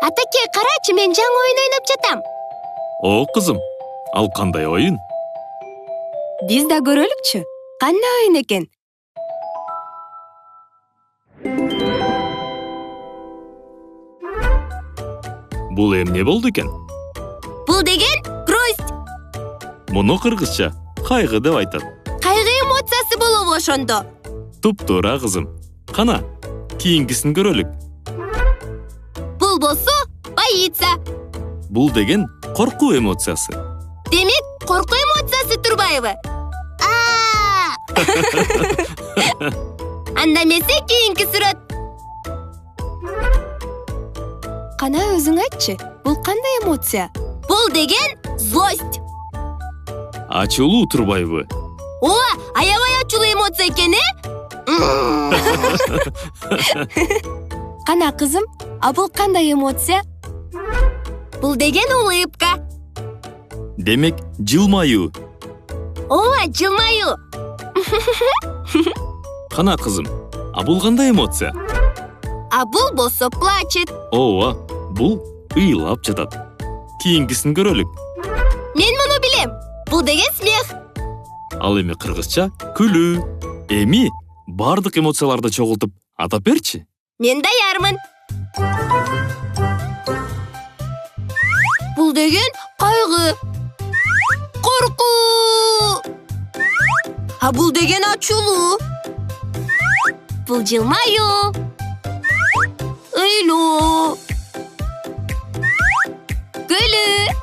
Атаке, карачы, мен жаңы ойын ойнап жатам. О, кызым, ал кандай oyun? Биз да көрөлүкчү. Кандай ойын экен? Бул эмне болду экен? Бул деген грусть. Муну кыргызча кайгы деп айтат. Кайгы эмоциясы болобу ошондо? Туп-туура кызым. Кана, кийинкисин көрөлүк. Бул болсо боится. Бул деген коркуу эмоциясы. Демек, коркуу эмоциясы турбайбы? Анда эмесе кийинки сүрөт. Кана өзүң айтчы, бул кандай эмоция? Бул деген злость. Ачуулуу турбайбы? Ооба, аябай ачуулуу эмоция экен, Кана кызым, а бул кандай эмоция? Бул деген улыбка. Демек, жылмаюу. Ооба, жылмаюу. Кана кызым, а бул кандай эмоция? А бул болсо плачет. Ооба, бул ыйлап жатат. Кийинкисин көрөлүк. Мен муну билем. Бул деген смех. Ал эми кыргызча күлүү. Эми бардык эмоцияларды чогултуп атап берчи. Мен даярмын. Бул деген кайгы. Коркуу. А бул деген ачуулуу. Бул жылмаюу. Ыйлоо. Күлүү.